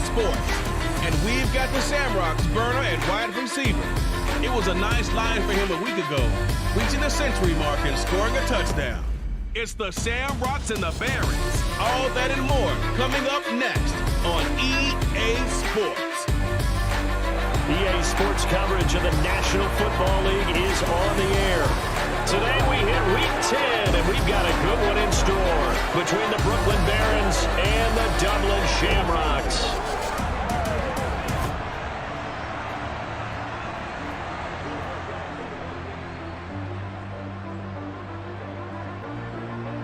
Sports. And we've got the Shamrocks burner at wide receiver. It was a nice line for him a week ago, reaching the century mark and scoring a touchdown. It's the Shamrocks and the Barons. All that and more coming up next on EA Sports. EA Sports coverage of the National Football League is on the air. Today we hit Week 10, and we've got a good one in store between the Brooklyn Barons and the Dublin Shamrocks.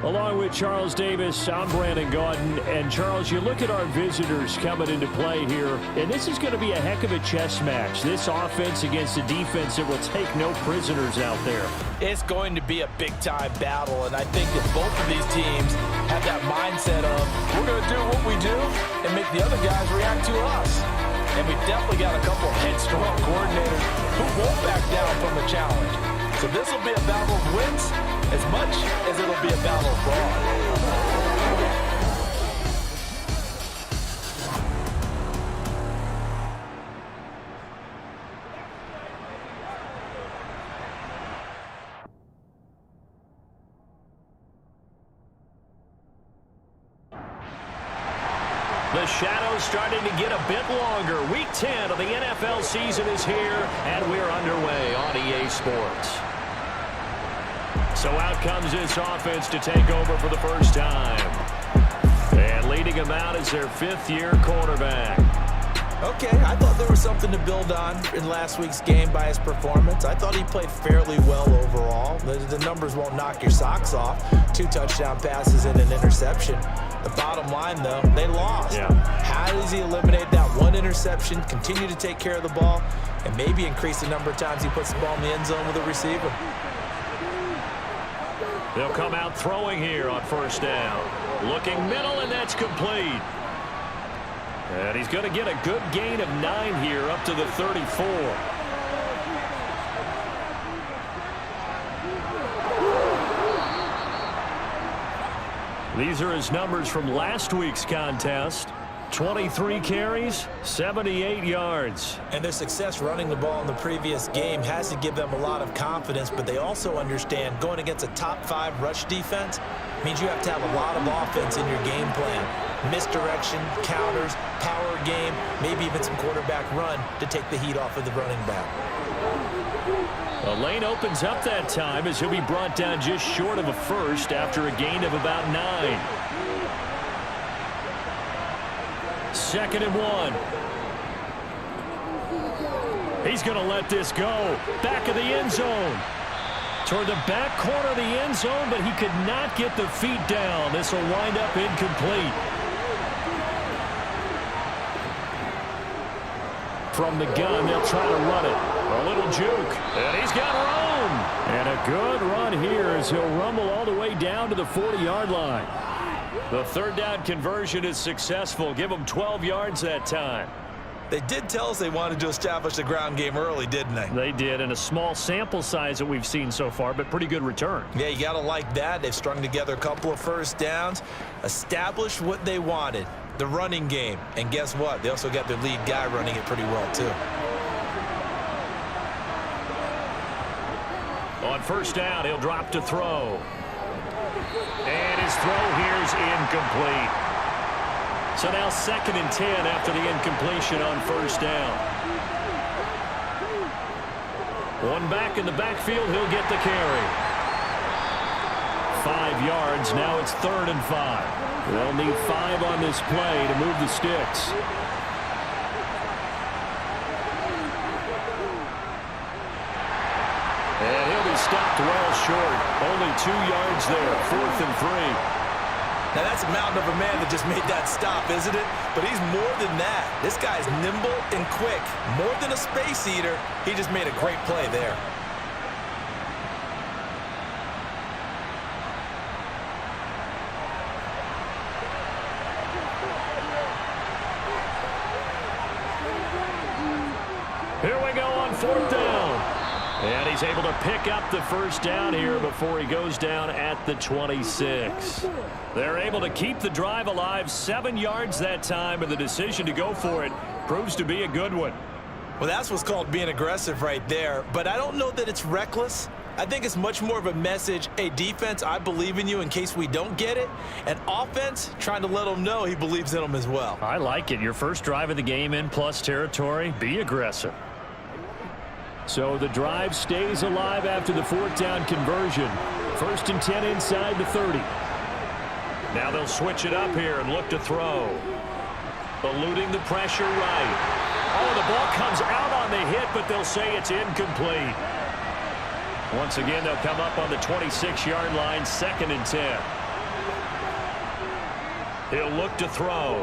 Along with Charles Davis, I'm Brandon Gaudin. And Charles, you look at our visitors coming into play here, and this is going to be a heck of a chess match. This offense against a defense that will take no prisoners out there. It's going to be a big-time battle, and I think that both of these teams have that mindset of, we're going to do what we do and make the other guys react to us. And we've definitely got a couple of headstrong coordinators who won't back down from the challenge. So this will be a battle of wins as much as it'll be a battle of brawn. The shadow's starting to get a bit longer. Week 10 of the NFL season is here, and we're underway on EA Sports. So out comes this offense to take over for the first time. And leading him out is their fifth-year quarterback. Okay, I thought there was something to build on in last week's game by his performance. I thought he played fairly well overall. The numbers won't knock your socks off. 2 touchdown passes and an interception. The bottom line, though, they lost. Yeah. How does he eliminate that one interception, continue to take care of the ball, and maybe increase the number of times he puts the ball in the end zone with a receiver? They'll come out throwing here on first down. Looking middle, and that's complete. And he's going to get a good gain of 9 here up to the 34. These are his numbers from last week's contest. 23 carries, 78 yards. And their success running the ball in the previous game has to give them a lot of confidence, but they also understand going against a top 5 rush defense means you have to have a lot of offense in your game plan. Misdirection, counters, power game, maybe even some quarterback run to take the heat off of the running back. The lane opens up that time as he'll be brought down just short of a first after a gain of about 9. 2nd and 1. He's going to let this go. Back of the end zone. Toward the back corner of the end zone, but he could not get the feet down. This will wind up incomplete. From the gun, they'll try to run it. A little juke, and he's got room. And a good run here as he'll rumble all the way down to the 40-yard line. The 3rd down conversion is successful. Give them 12 yards that time. They did tell us they wanted to establish the ground game early, didn't they? They did, in a small sample size that we've seen so far, but pretty good return. Yeah, you got to like that. They've strung together a couple of first downs, established what they wanted, the running game. And guess what? They also got their lead guy running it pretty well, too. On first down, he'll drop to throw. And his throw here is incomplete. So now 2nd and 10 after the incompletion on first down. One back in the backfield, he'll get the carry. 5 yards, now it's 3rd and 5. They'll need 5 on this play to move the sticks. And he'll be stopped well short. Only 2 yards there, 4th and 3. Now, that's a mountain of a man that just made that stop, isn't it? But he's more than that. This guy's nimble and quick. More than a space eater, he just made a great play there. Here we go on 4th down. And he's able to pick up the first down here before he goes down at the 26. They're able to keep the drive alive, 7 yards that time, and the decision to go for it proves to be a good one. Well, that's what's called being aggressive right there, but I don't know that it's reckless. I think it's much more of a message, hey, defense, I believe in you in case we don't get it, and offense trying to let them know he believes in them as well. I like it. Your first drive of the game in plus territory, be aggressive. So the drive stays alive after the 4th down conversion. 1st and 10 inside the 30. Now they'll switch it up here and look to throw. Eluding the pressure right. Oh, the ball comes out on the hit, but they'll say it's incomplete. Once again, they'll come up on the 26-yard line, 2nd and 10. He'll look to throw.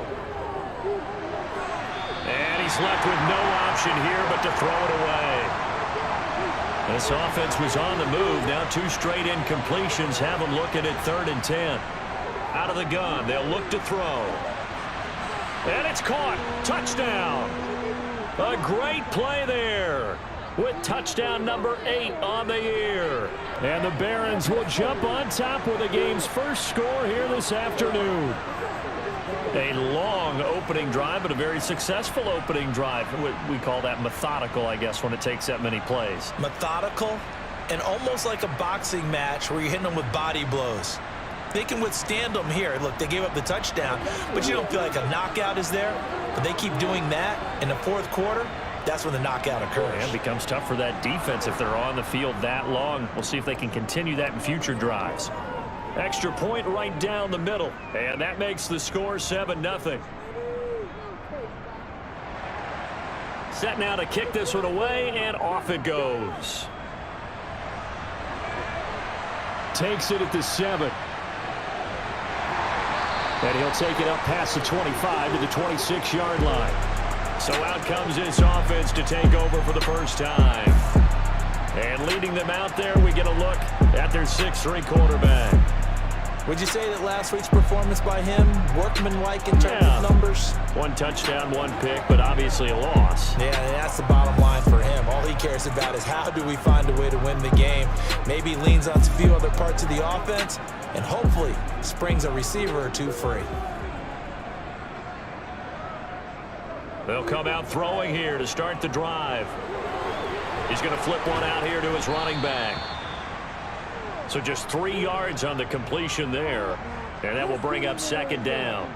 And he's left with no option here but to throw it away. This offense was on the move. Now 2 straight incompletions have them looking at 3rd and 10. Out of the gun, they'll look to throw. And it's caught. Touchdown. A great play there with touchdown number 8 on the year. And the Barons will jump on top with the game's first score here this afternoon. A long opening drive, but a very successful opening drive. We call that methodical, I guess, when it takes that many plays. Methodical and almost like a boxing match where you're hitting them with body blows. They can withstand them here. Look, they gave up the touchdown, but you don't feel like a knockout is there. But they keep doing that in the 4th quarter. That's when the knockout occurs. And it becomes tough for that defense if they're on the field that long. We'll see if they can continue that in future drives. Extra point right down the middle. And that makes the score 7-0. Set now to kick this one away, and off it goes. Takes it at the 7. And he'll take it up past the 25 to the 26-yard line. So out comes this offense to take over for the first time. And leading them out there, we get a look at their 6'3" quarterback. Would you say that last week's performance by him, workmanlike in terms of numbers? 1 touchdown, 1 pick, but obviously a loss. Yeah, and that's the bottom line for him. All he cares about is how do we find a way to win the game. Maybe leans on a few other parts of the offense, and hopefully springs a receiver or 2 free. They'll come out throwing here to start the drive. He's going to flip one out here to his running back. So just 3 yards on the completion there. And that will bring up 2nd down.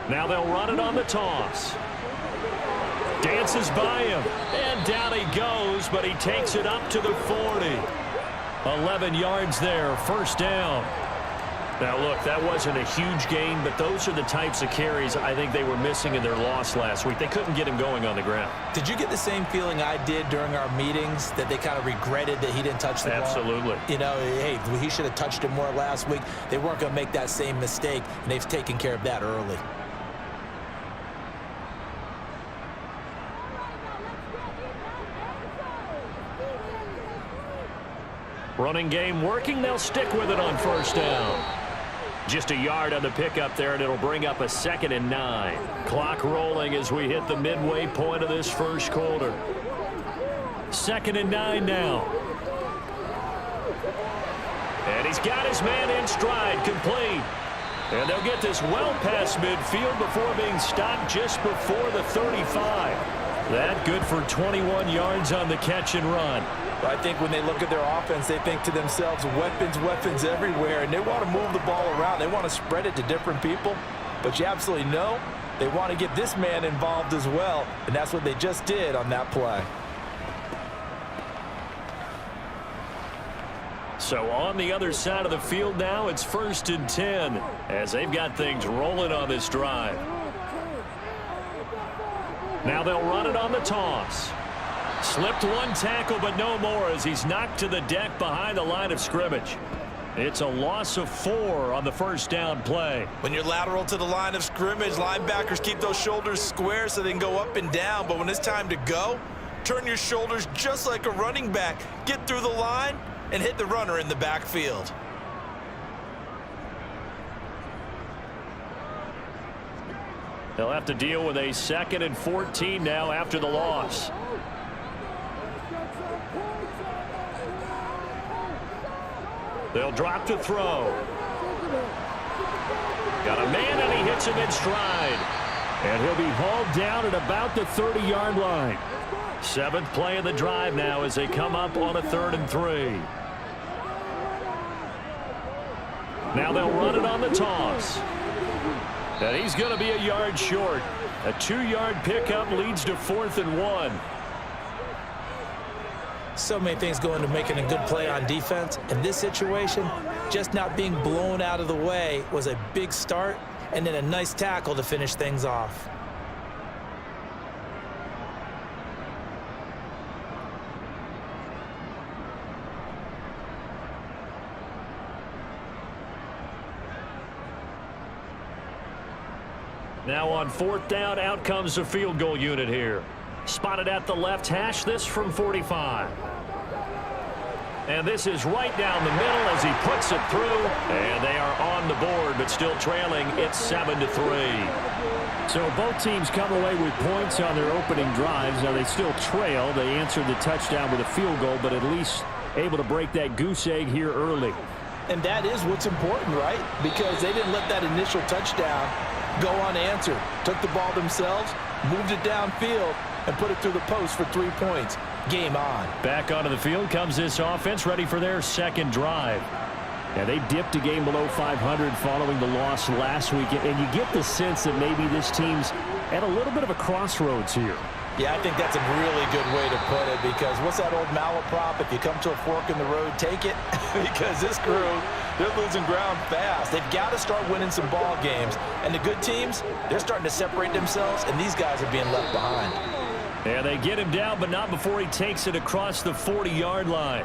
Now they'll run it on the toss. Dances by him. And down he goes, but he takes it up to the 40. 11 yards there, 1st down. Now, look, that wasn't a huge gain, but those are the types of carries I think they were missing in their loss last week. They couldn't get him going on the ground. Did you get the same feeling I did during our meetings, that they kind of regretted that he didn't touch the ball? Absolutely. You know, hey, he should have touched it more last week. They weren't going to make that same mistake, and they've taken care of that early. Running game working. They'll stick with it on 1st down. Just a yard on the pickup there, and it'll bring up a 2nd and 9. Clock rolling as we hit the midway point of this first quarter. 2nd and 9 now. And he's got his man in stride, complete. And they'll get this well past midfield before being stopped just before the 35. That good for 21 yards on the catch and run. I think when they look at their offense, they think to themselves, weapons everywhere, and they want to move the ball around. They want to spread it to different people, but you absolutely know they want to get this man involved as well, and that's what they just did on that play. So on the other side of the field now, it's 1st and 10 as they've got things rolling on this drive. Now they'll run it on the toss. Slipped 1 tackle, but no more as he's knocked to the deck behind the line of scrimmage. It's a loss of 4 on the 1st down play. When you're lateral to the line of scrimmage, linebackers keep those shoulders square so they can go up and down. But when it's time to go, turn your shoulders just like a running back. Get through the line and hit the runner in the backfield. They'll have to deal with a 2nd and 14 now after the loss. They'll drop to throw. Got a man, and he hits him in stride. And he'll be hauled down at about the 30-yard line. 7th play of the drive now as they come up on a 3rd and 3. Now they'll run it on the toss. And he's going to be a yard short. A 2-yard pickup leads to 4th and 1. So many things go into making a good play on defense. In this situation, just not being blown out of the way was a big start, and then a nice tackle to finish things off. Now on 4th down, out comes the field goal unit here. Spotted at the left hash, this from 45. And this is right down the middle as he puts it through. And they are on the board, but still trailing. It's 7-3. So both teams come away with points on their opening drives. Now they still trail. They answered the touchdown with a field goal, but at least able to break that goose egg here early. And that is what's important, right? Because they didn't let that initial touchdown go unanswered. Took the ball themselves, moved it downfield, and put it through the post for 3 points. Game on. Back onto the field comes this offense, ready for their 2nd drive. Yeah, they dipped a game below 500 following the loss last week, and you get the sense that maybe this team's at a little bit of a crossroads here. Yeah, I think that's a really good way to put it, because what's that old malaprop? If you come to a fork in the road, take it. Because this crew, they're losing ground fast. They've got to start winning some ball games. And the good teams, they're starting to separate themselves, and these guys are being left behind. And they get him down, but not before he takes it across the 40-yard line.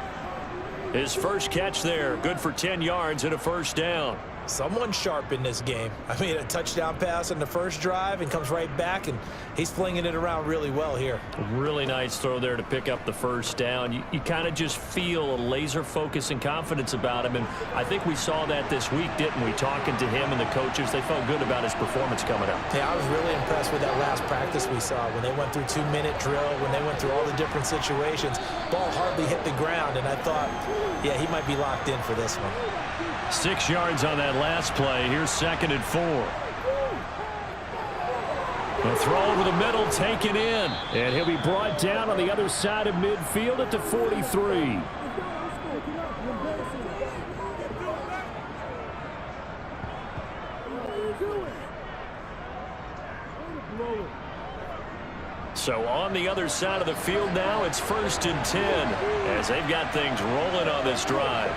His first catch there, good for 10 yards and a 1st down. Someone sharp in this game. I mean, a touchdown pass in the first drive and comes right back, and he's flinging it around really well here. Really nice throw there to pick up the 1st down. You kind of just feel a laser focus and confidence about him, and I think we saw that this week, didn't we? Talking to him and the coaches, they felt good about his performance coming up. Yeah, I was really impressed with that last practice we saw when they went through 2-minute drill, when they went through all the different situations. Ball hardly hit the ground, and I thought, yeah, he might be locked in for this one. 6 yards on that last play. Here's 2nd and 4. A throw over the middle, taken in. And he'll be brought down on the other side of midfield at the 43. So on the other side of the field now, it's 1st and 10 as they've got things rolling on this drive.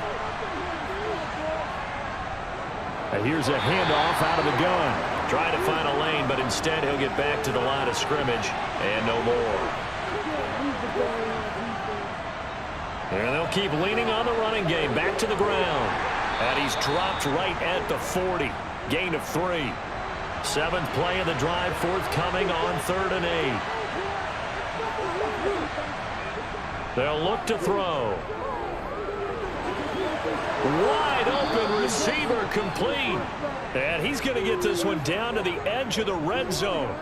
And here's a handoff out of the gun. Trying to find a lane, but instead he'll get back to the line of scrimmage and no more. And they'll keep leaning on the running game. Back to the ground. And he's dropped right at the 40. Gain of 3. 7th play of the drive, forthcoming on 3rd and 8. They'll look to throw. Wide open receiver, complete. And he's going to get this one down to the edge of the red zone.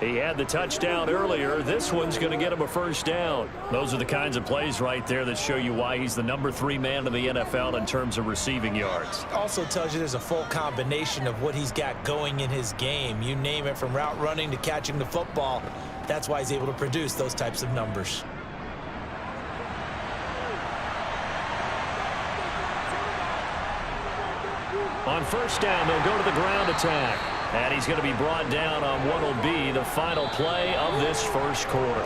He had the touchdown earlier. This one's going to get him a 1st down. Those are the kinds of plays right there that show you why he's the number 3 man in the NFL in terms of receiving yards. Also tells you there's a full combination of what he's got going in his game. You name it, from route running to catching the football. That's why he's able to produce those types of numbers. On 1st down, they'll go to the ground attack. And he's going to be brought down on what will be the final play of this 1st quarter.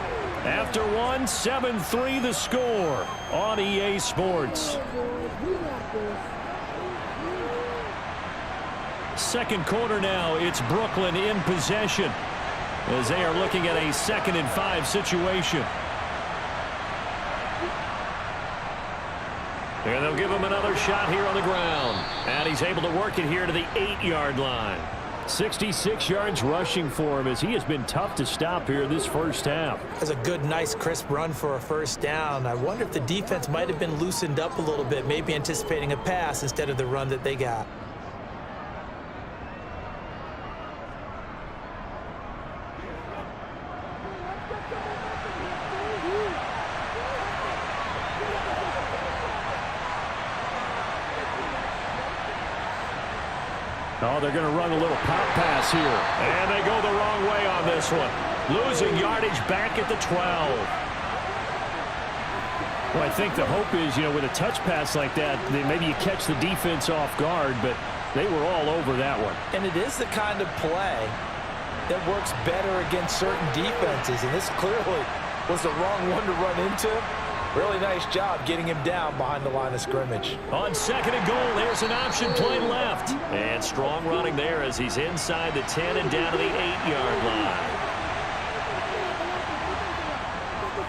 After one, 7-3 the score on EA Sports. 2nd quarter now, it's Brooklyn in possession as they are looking at a 2nd and 5 situation. And they'll give him another shot here on the ground. And he's able to work it here to the 8-yard line. 66 yards rushing for him as he has been tough to stop here this 1st half. That's a good, nice, crisp run for a 1st down. I wonder if the defense might have been loosened up a little bit, maybe anticipating a pass instead of the run that they got. Oh, they're going to run a little pop pass here. And they go the wrong way on this one. Losing yardage back at the 12. Well, I think the hope is, with a touch pass like that, maybe you catch the defense off guard, but they were all over that one. And it is the kind of play that works better against certain defenses, and this clearly was the wrong one to run into. Really nice job getting him down behind the line of scrimmage. On 2nd and goal, there's an option play left. And strong running there as he's inside the 10 and down to the 8-yard line.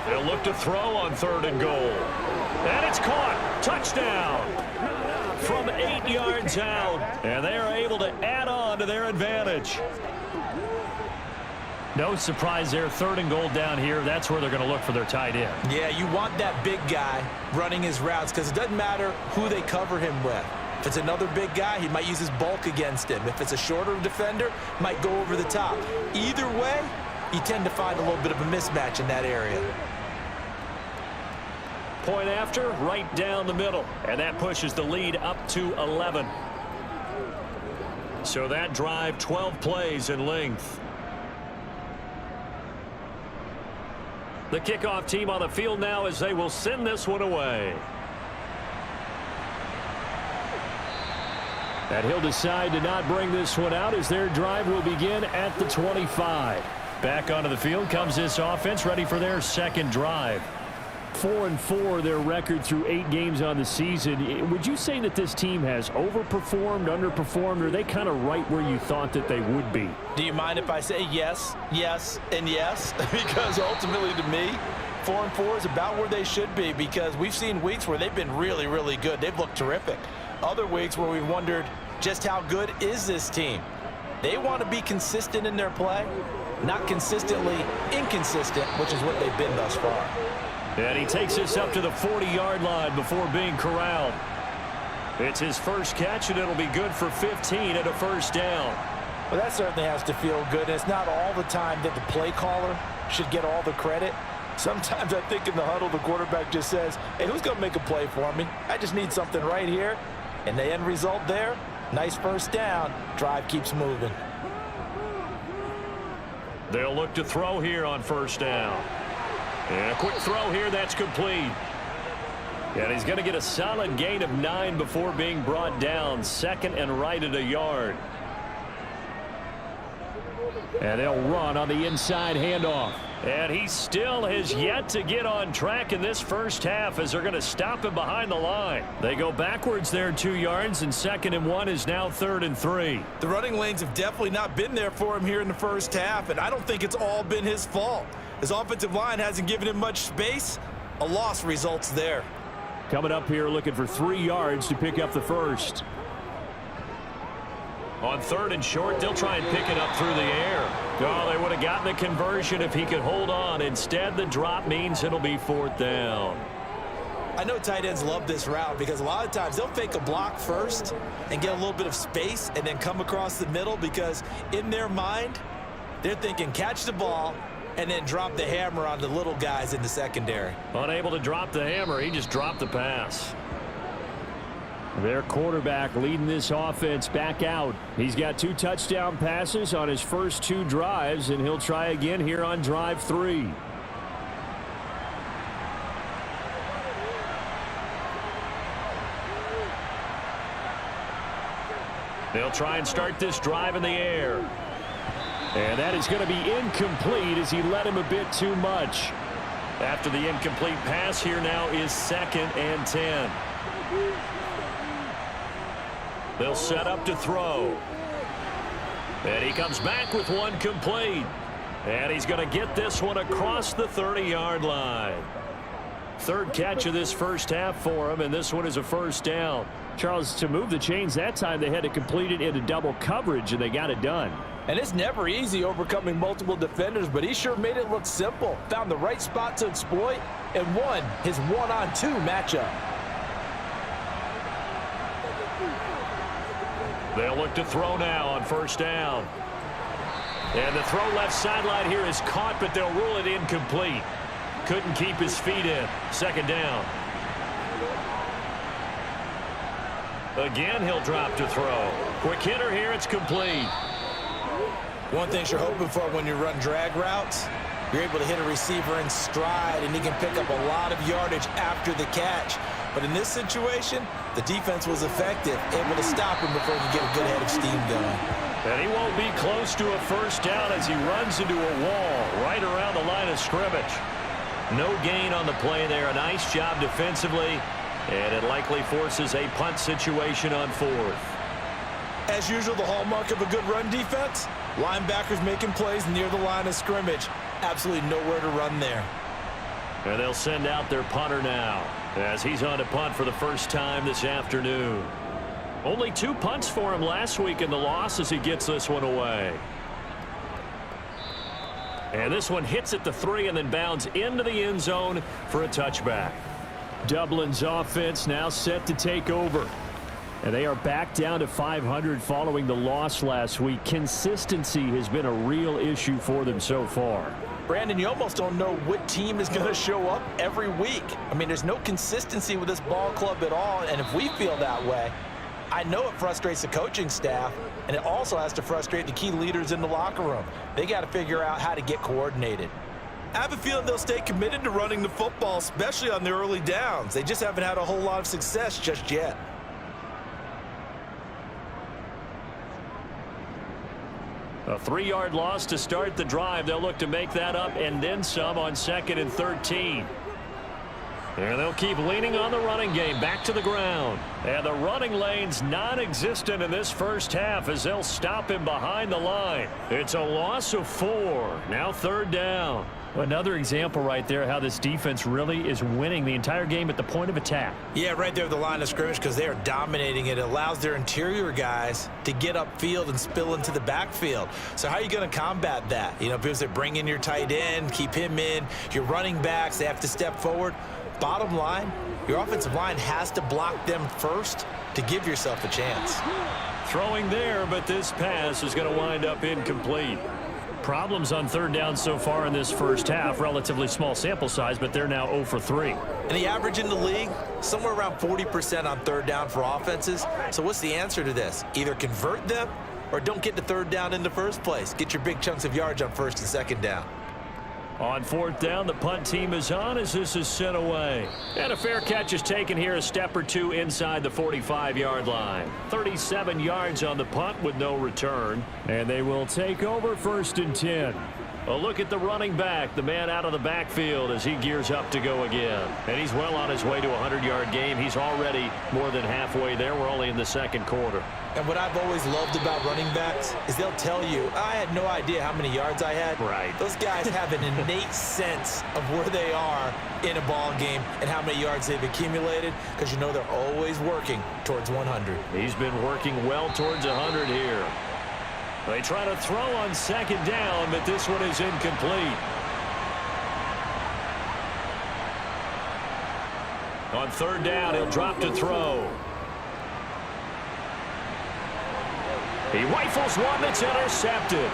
They'll look to throw on 3rd and goal. And it's caught. Touchdown. From 8 yards out. And they are able to add on to their advantage. No surprise there. 3rd and goal down here. That's where they're going to look for their tight end. Yeah, you want that big guy running his routes because it doesn't matter who they cover him with. If it's another big guy, he might use his bulk against him. If it's a shorter defender, might go over the top. Either way, you tend to find a little bit of a mismatch in that area. Point after, right down the middle. And that pushes the lead up to 11. So that drive, 12 plays in length. The kickoff team on the field now as they will send this one away. And he'll decide to not bring this one out as their drive will begin at the 25. Back onto the field comes this offense, ready for their second drive. 4-4 their record through 8 games on the season. Would you say that this team has overperformed, underperformed, or are they kind of right where you thought that they would be? Do you mind if I say yes, yes, and yes? Because ultimately to me, 4-4 is about where they should be because we've seen weeks where they've been really, really good. They've looked terrific. Other weeks where we've wondered just how good is this team. They want to be consistent in their play, not consistently inconsistent, which is what they've been thus far. And he takes us up to the 40-yard line before being corralled. It's his first catch, and it'll be good for 15 at a first down. Well, that certainly has to feel good. And it's not all the time that the play caller should get all the credit. Sometimes I think in the huddle, the quarterback just says, hey, who's going to make a play for me? I just need something right here. And the end result there, nice first down. Drive keeps moving. They'll look to throw here on first down. And a quick throw here, that's complete. And he's going to get a solid gain of 9 before being brought down. 2nd and right at a yard. And they'll run on the inside handoff. And he still has yet to get on track in this first half as they're going to stop him behind the line. They go backwards there 2 yards, and 2nd and 1 is now 3rd and 3. The running lanes have definitely not been there for him here in the first half, and I don't think it's all been his fault. His offensive line hasn't given him much space. A loss results there. Coming up here looking for 3 yards to pick up the first. On 3rd and short, they'll try and pick it up through the air. Oh, they would have gotten the conversion if he could hold on. Instead, the drop means it'll be 4th down. I know tight ends love this route because a lot of times they'll fake a block first and get a little bit of space and then come across the middle because in their mind, they're thinking catch the ball and then drop the hammer on the little guys in the secondary. Unable to drop the hammer, he just dropped the pass. Their quarterback leading this offense back out. He's got 2 touchdown passes on his first 2 drives, and he'll try again here on drive 3. They'll try and start this drive in the air. And that is going to be incomplete as he led him a bit too much. After the incomplete pass, here now is 2nd and 10. They'll set up to throw. And he comes back with one complete. And he's going to get this one across the 30-yard line. 3rd catch of this first half for him, and this one is a first down. Charles, to move the chains that time, they had to complete it into double coverage, and they got it done. And it's never easy overcoming multiple defenders, but he sure made it look simple. Found the right spot to exploit and won his 1-on-2 matchup. They'll look to throw now on first down. And the throw left sideline here is caught, but they'll rule it incomplete. Couldn't keep his feet in. Second down. Again, he'll drop to throw. Quick hitter here. It's complete. One thing you're hoping for when you run drag routes, you're able to hit a receiver in stride, and he can pick up a lot of yardage after the catch. But in this situation, the defense was effective, able to stop him before he could get a good head of steam going. And he won't be close to a first down as he runs into a wall right around the line of scrimmage. No gain on the play there. A nice job defensively, and it likely forces a punt situation on fourth. As usual, the hallmark of a good run defense, linebackers making plays near the line of scrimmage. Absolutely nowhere to run there. And they'll send out their punter now as he's on to punt for the first time this afternoon. Only 2 punts for him last week in the loss as he gets this one away. And this one hits at the 3 and then bounds into the end zone for a touchback. Dublin's offense now set to take over. And they are back down to 500 following the loss last week. Consistency has been a real issue for them so far. Brandon, you almost don't know what team is going to show up every week. I mean, there's no consistency with this ball club at all, and if we feel that way, I know it frustrates the coaching staff, and it also has to frustrate the key leaders in the locker room. They got to figure out how to get coordinated. I have a feeling they'll stay committed to running the football, especially on the early downs. They just haven't had a whole lot of success just yet. A 3-yard loss to start the drive. They'll look to make that up and then some on 2nd and 13. And they'll keep leaning on the running game. Back to the ground. And the running lane's non-existent in this first half as they'll stop him behind the line. It's a loss of 4. Now 3rd down. Another example right there how this defense really is winning the entire game at the point of attack. Yeah, right there at the line of scrimmage because they are dominating it. It allows their interior guys to get upfield and spill into the backfield. So how are you going to combat that? You know, because they bring in your tight end, keep him in. Your running backs, they have to step forward. Bottom line, your offensive line has to block them first to give yourself a chance. Throwing there, but this pass is going to wind up incomplete. Problems on 3rd down so far in this first half. Relatively small sample size, but they're now 0 for 3. And the average in the league, somewhere around 40% on 3rd down for offenses. So what's the answer to this? Either convert them or don't get to 3rd down in the first place. Get your big chunks of yards on 1st and 2nd down. On 4th down, the punt team is on as this is sent away. And a fair catch is taken here a step or 2 inside the 45-yard line. 37 yards on the punt with no return. And they will take over 1st and 10. A look at the running back, the man out of the backfield as he gears up to go again. And he's well on his way to a 100-yard game. He's already more than halfway there. We're only in the 2nd quarter. And what I've always loved about running backs is they'll tell you, I had no idea how many yards I had. Right. Those guys have an innate sense of where they are in a ball game and how many yards they've accumulated because you know they're always working towards 100. He's been working well towards 100 here. They try to throw on 2nd down, but this one is incomplete. On 3rd down, he'll drop to throw. He rifles one that's intercepted.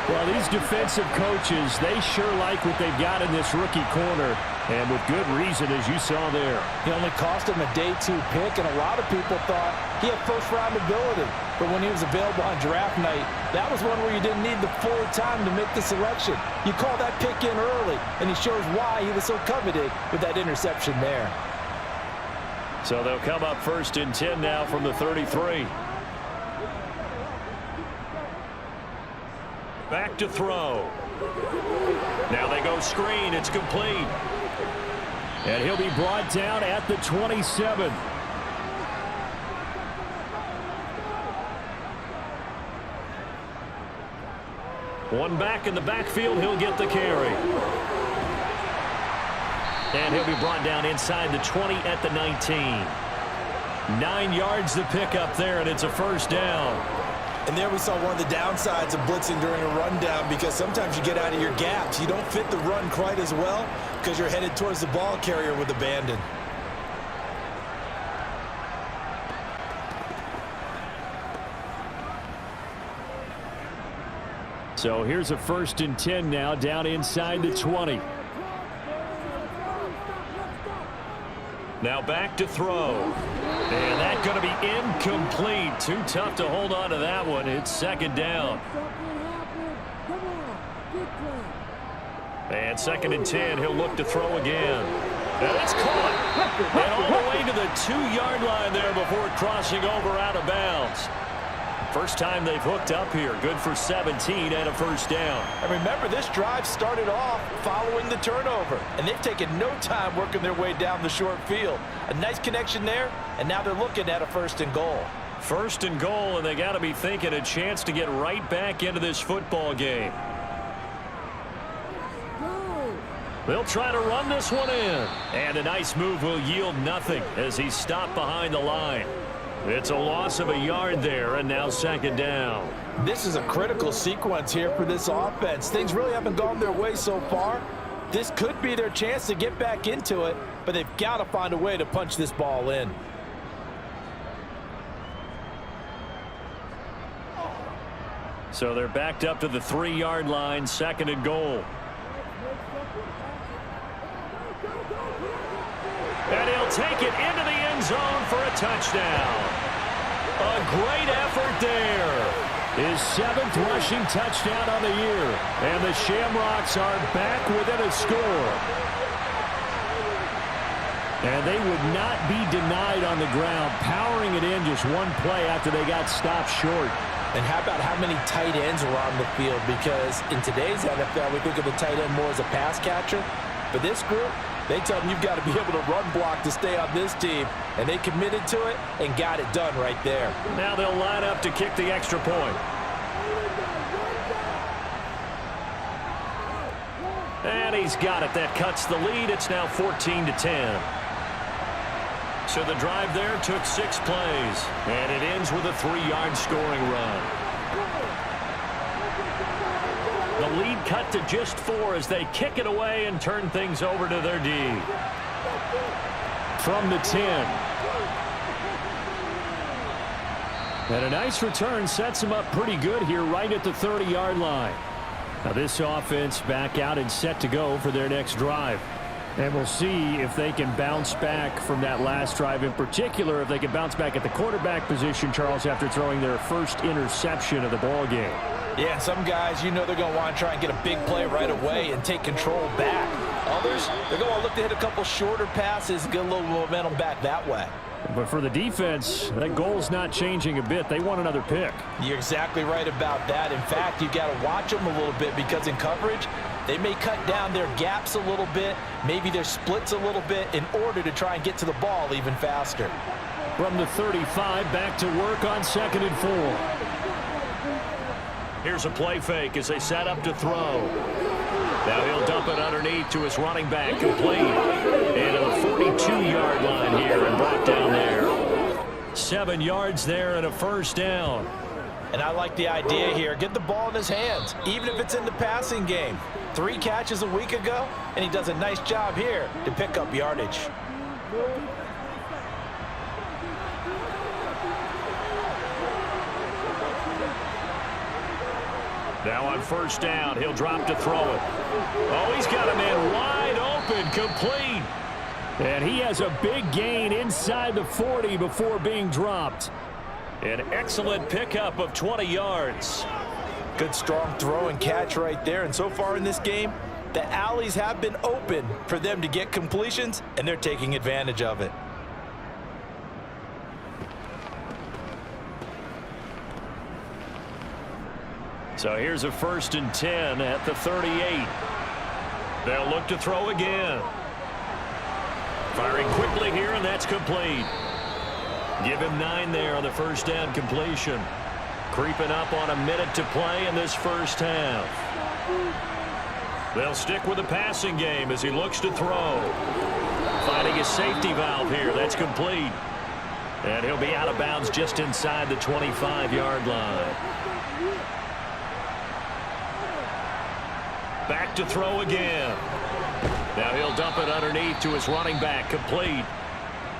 Well, these defensive coaches, they sure like what they've got in this rookie corner, and with good reason, as you saw there. He only cost him a day 2 pick, and a lot of people thought he had first-round ability. But when he was available on draft night, that was one where you didn't need the full time to make the selection. You call that pick in early, and he shows why he was so coveted with that interception there. So they'll come up 1st and 10 now from the 33. Back to throw. Now they go screen. It's complete. And he'll be brought down at the 27. One back in the backfield. He'll get the carry. And he'll be brought down inside the 20 at the 19. 9 yards to pick up there, and it's a 1st down. And there we saw one of the downsides of blitzing during a rundown, because sometimes you get out of your gaps. You don't fit the run quite as well because you're headed towards the ball carrier with abandon. So here's a 1st and 10 now, down inside the 20. Now back to throw. And that's going to be incomplete. Too tough to hold on to that one. It's 2nd down. And 2nd and 10. He'll look to throw again. And it's caught. And all the way to the 2-yard line there before crossing over out of bounds. First time they've hooked up here. Good for 17 and a 1st down. And remember, this drive started off following the turnover, and they've taken no time working their way down the short field. A nice connection there, and now they're looking at a 1st and goal. 1st and goal, and they got to be thinking a chance to get right back into this football game. They'll try to run this one in. And a nice move will yield nothing as he's stopped behind the line. It's a loss of a yard there, and now 2nd down. This is a critical sequence here for this offense. Things really haven't gone their way so far. This could be their chance to get back into it, but they've got to find a way to punch this ball in. So they're backed up to the 3-yard line, 2nd and goal. And he'll take it into the end zone for a touchdown. A great effort there. His 7th rushing touchdown on the year. And the Shamrocks are back within a score. And they would not be denied on the ground, powering it in just one play after they got stopped short. And how about how many tight ends are on the field? Because in today's NFL, we think of the tight end more as a pass catcher. For this group, they tell them you've got to be able to run block to stay on this team. And they committed to it and got it done right there. Now they'll line up to kick the extra point. And he's got it. That cuts the lead. It's now 14-10. So the drive there took 6 plays. And it ends with a 3-yard scoring run. The lead cut to just 4 as they kick it away and turn things over to their D. From the 10. And a nice return sets them up pretty good here right at the 30-yard line. Now this offense back out and set to go for their next drive. And we'll see if they can bounce back from that last drive, in particular if they can bounce back at the quarterback position, Charles, after throwing their first interception of the ball game. Yeah, and some guys, you know they're going to want to try and get a big play right away and take control back. Others, they're going to look to hit a couple shorter passes, get a little momentum back that way. But for the defense, that goal's not changing a bit. They want another pick. You're exactly right about that. In fact, you've got to watch them a little bit because in coverage, they may cut down their gaps a little bit, maybe their splits a little bit in order to try and get to the ball even faster. From the 35, back to work on 2nd and 4. Here's a play fake as they set up to throw. Now he'll dump it underneath to his running back, complete. Into the 42-yard line here and brought down there. 7 yards there and a 1st down. And I like the idea here. Get the ball in his hands, even if it's in the passing game. 3 catches a week ago, and he does a nice job here to pick up yardage. Now on 1st down, he'll drop to throw it. Oh, he's got a man wide open, complete. And he has a big gain inside the 40 before being dropped. An excellent pickup of 20 yards. Good strong throw and catch right there. And so far in this game, the alleys have been open for them to get completions, and they're taking advantage of it. So here's a 1st and 10 at the 38. They'll look to throw again. Firing quickly here, and that's complete. Give him 9 there on the 1st down completion. Creeping up on a minute to play in this first half. They'll stick with the passing game as he looks to throw. Finding a safety valve here. That's complete. And he'll be out of bounds just inside the 25-yard line. Back to throw again. Now he'll dump it underneath to his running back, complete.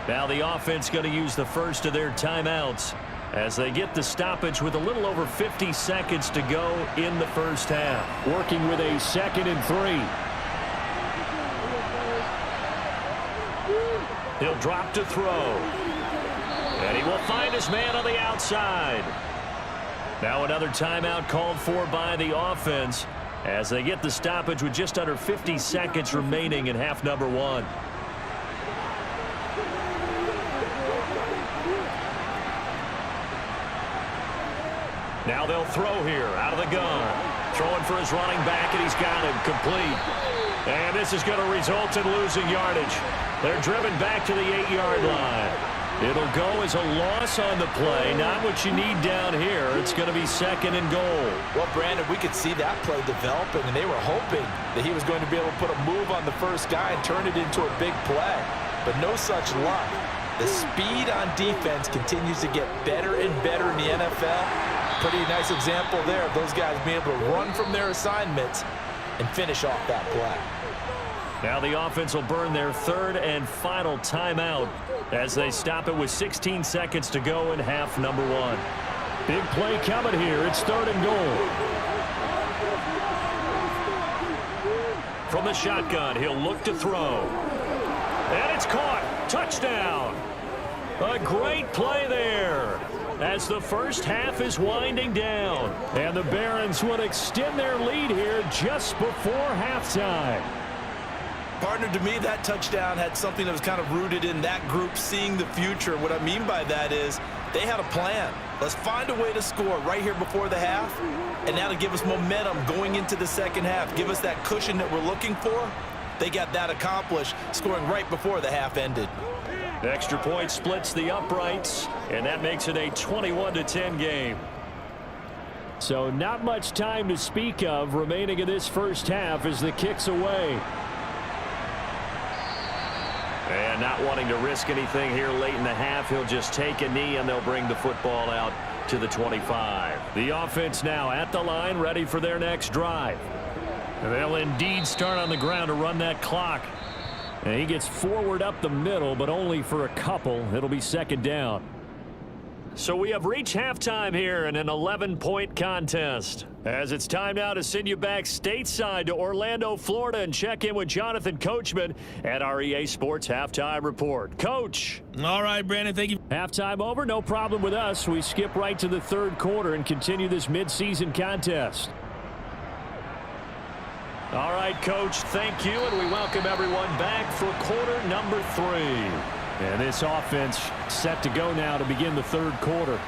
Now the offense going to use the first of their timeouts as they get the stoppage with a little over 50 seconds to go in the first half. Working with a 2nd and 3. He'll drop to throw. And he will find his man on the outside. Now another timeout called for by the offense as they get the stoppage with just under 50 seconds remaining in half number 1. Now they'll throw here out of the gun. Throwing for his running back, and he's got him complete. And this is going to result in losing yardage. They're driven back to the 8-yard line. It'll go as a loss on the play. Not what you need down here. It's going to be 2nd and goal. Well, Brandon, we could see that play developing, and they were hoping that he was going to be able to put a move on the first guy and turn it into a big play. But no such luck. The speed on defense continues to get better and better in the NFL. Pretty nice example there of those guys being able to run from their assignments and finish off that play. Now the offense will burn their 3rd and final timeout as they stop it with 16 seconds to go in half number 1. Big play coming here. It's 3rd and goal. From the shotgun, he'll look to throw. And it's caught. Touchdown. A great play there as the first half is winding down. And the Barons would extend their lead here just before halftime. Partner, to me, that touchdown had something that was kind of rooted in that group seeing the future. What I mean by that is they had a plan. Let's find a way to score right here before the half, and now to give us momentum going into the second half, give us that cushion that we're looking for. They got that accomplished, scoring right before the half ended. The extra point splits the uprights, and that makes it a 21-10 game. So not much time to speak of remaining in this first half as the kick's away. And not wanting to risk anything here late in the half, he'll just take a knee and they'll bring the football out to the 25. The offense now at the line, ready for their next drive. And they'll indeed start on the ground to run that clock. And he gets forward up the middle, but only for a couple. It'll be 2nd down. So we have reached halftime here in an 11-point contest. As it's time now to send you back stateside to Orlando, Florida, and check in with Jonathan Coachman at our EA Sports Halftime Report. Coach. All right, Brandon, thank you. Halftime over, no problem with us. We skip right to the 3rd quarter and continue this midseason contest. All right, Coach, thank you, and we welcome everyone back for quarter number 3. And this offense set to go now to begin the 3rd quarter.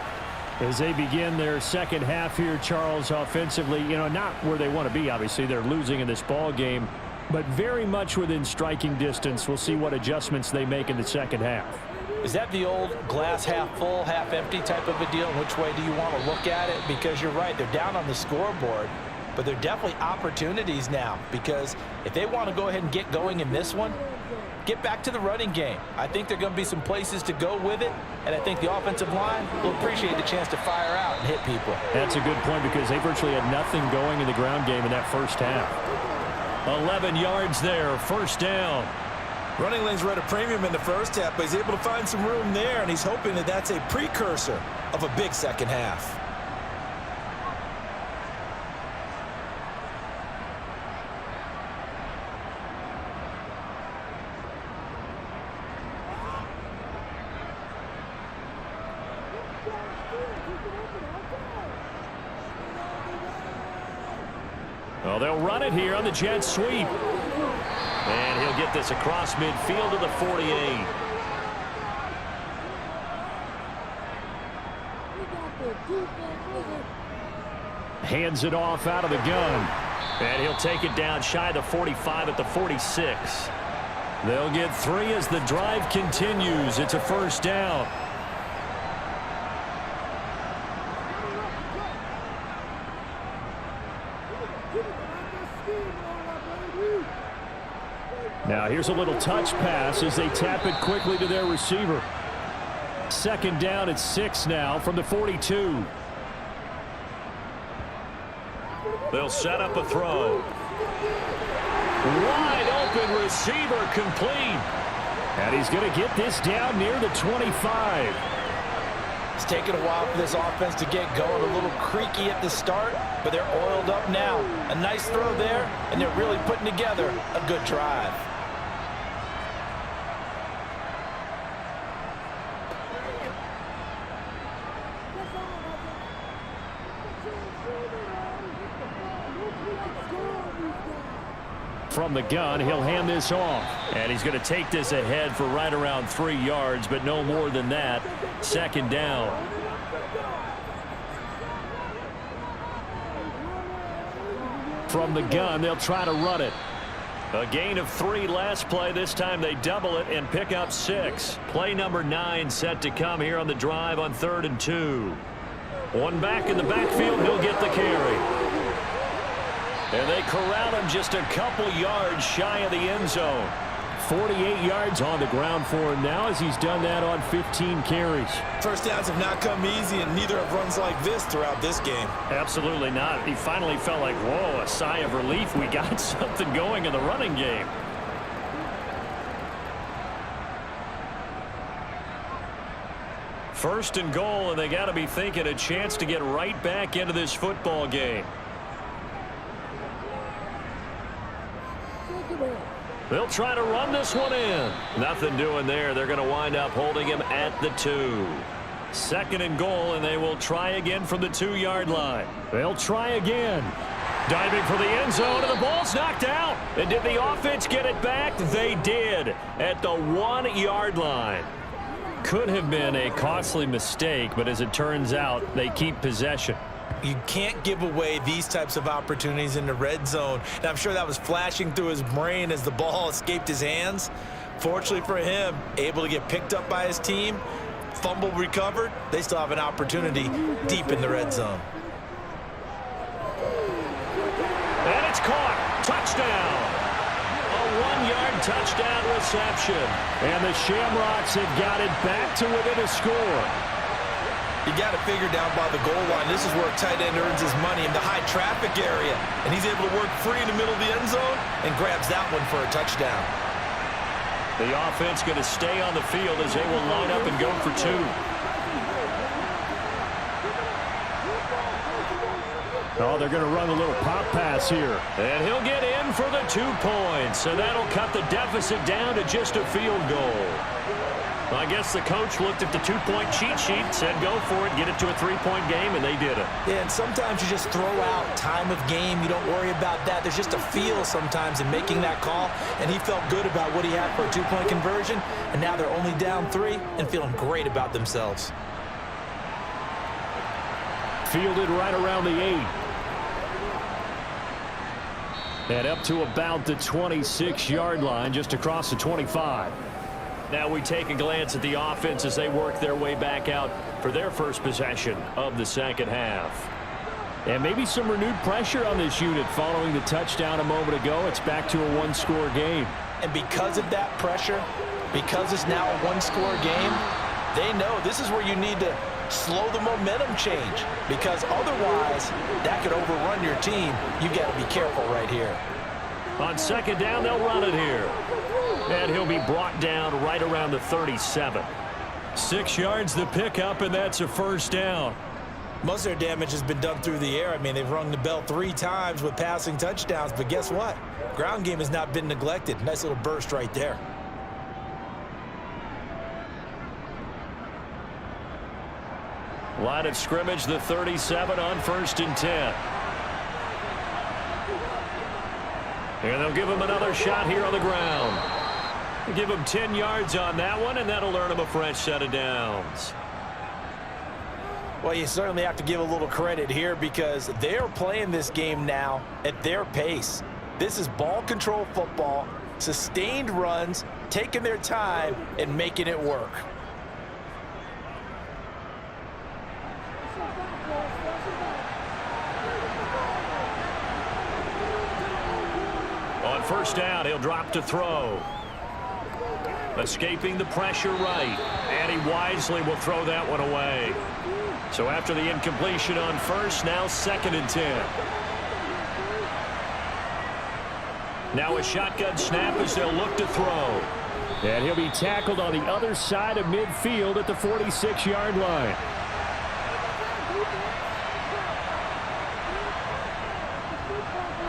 As they begin their second half here, Charles, offensively, not where they want to be, obviously. They're losing in this ball game, but very much within striking distance. We'll see what adjustments they make in the second half. Is that the old glass half full, half empty type of a deal? Which way do you want to look at it? Because you're right, they're down on the scoreboard, but they're definitely opportunities now, because if they want to go ahead and get going in this one, get back to the running game. I think there are going to be some places to go with it, and I think the offensive line will appreciate the chance to fire out and hit people. That's a good point because they virtually had nothing going in the ground game in that first half. 11 yards there, 1st down. Running lanes were at a premium in the first half, but he's able to find some room there, and he's hoping that that's a precursor of a big second half. Well, they'll run it here on the jet sweep. And he'll get this across midfield to the 48. Hands it off out of the gun. And he'll take it down shy of the 45 at the 46. They'll get 3 as the drive continues. It's a 1st down. Now here's a little touch pass as they tap it quickly to their receiver. Second down at 6 now from the 42. They'll set up a throw. Wide open receiver complete. And he's going to get this down near the 25. It's taken a while for this offense to get going. A little creaky at the start, but they're oiled up now. A nice throw there, and they're really putting together a good drive. From the gun, he'll hand this off. And he's going to take this ahead for right around 3 yards, but no more than that. Second down. From the gun, they'll try to run it. A gain of 3 last play. This time they double it and pick up 6. Play number 9 set to come here on the drive on 3rd and 2. One back in the backfield. He'll get the carry. And they corral him just a couple yards shy of the end zone. 48 yards on the ground for him now as he's done that on 15 carries. First downs have not come easy, and neither have runs like this throughout this game. Absolutely not. He finally felt like, whoa, a sigh of relief. We got something going in the running game. First and goal, and they got to be thinking a chance to get right back into this football game. They'll try to run this one in. Nothing doing there. They're going to wind up holding him at the 2. Second and goal, and they will try again from the 2-yard line. They'll try again. Diving for the end zone, and the ball's knocked out. And did the offense get it back? They did at the 1-yard line. Could have been a costly mistake, but as it turns out, they keep possession. You can't give away these types of opportunities in the red zone. And I'm sure that was flashing through his brain as the ball escaped his hands. Fortunately for him, able to get picked up by his team, fumble recovered. They still have an opportunity deep in the red zone. And it's caught. Touchdown. A 1-yard touchdown reception. And the Shamrocks have got it back to within a score. You got to figure down by the goal line. This is where a tight end earns his money in the high traffic area. And he's able to work free in the middle of the end zone and grabs that one for a touchdown. The offense going to stay on the field as they will line up and go for 2. Oh, they're going to run a little pop pass here. And he'll get in for the 2 points. So that'll cut the deficit down to just a field goal. I guess the coach looked at the 2-point cheat sheet, said go for it, get it to a 3-point game, and they did it. Yeah, and sometimes you just throw out time of game. You don't worry about that. There's just a feel sometimes in making that call, and he felt good about what he had for a 2-point conversion, and now they're only down 3 and feeling great about themselves. Fielded right around the 8. And up to about the 26-yard line, just across the 25. Now we take a glance at the offense as they work their way back out for their first possession of the second half. And maybe some renewed pressure on this unit following the touchdown a moment ago. It's back to a 1-score game. And because of that pressure, because it's now a 1-score game, they know this is where you need to slow the momentum change, because otherwise that could overrun your team. You got to be careful right here. On second down, they'll run it here. And he'll be brought down right around the 37. 6 yards the pickup, and that's a first down. Most of their damage has been done through the air. I mean, they've rung the bell 3 times with passing touchdowns, but guess what? Ground game has not been neglected. Nice little burst right there. Line of scrimmage, the 37 on 1st and 10. And they'll give him another shot here on the ground. Give him 10 yards on that one, and that'll earn him a fresh set of downs. Well, you certainly have to give a little credit here because they're playing this game now at their pace. This is ball control football, sustained runs, taking their time and making it work. On first down, he'll drop to throw. Escaping the pressure right. And he wisely will throw that one away. So after the incompletion on first, now 2nd and 10. Now a shotgun snap as they'll look to throw. And he'll be tackled on the other side of midfield at the 46-yard line.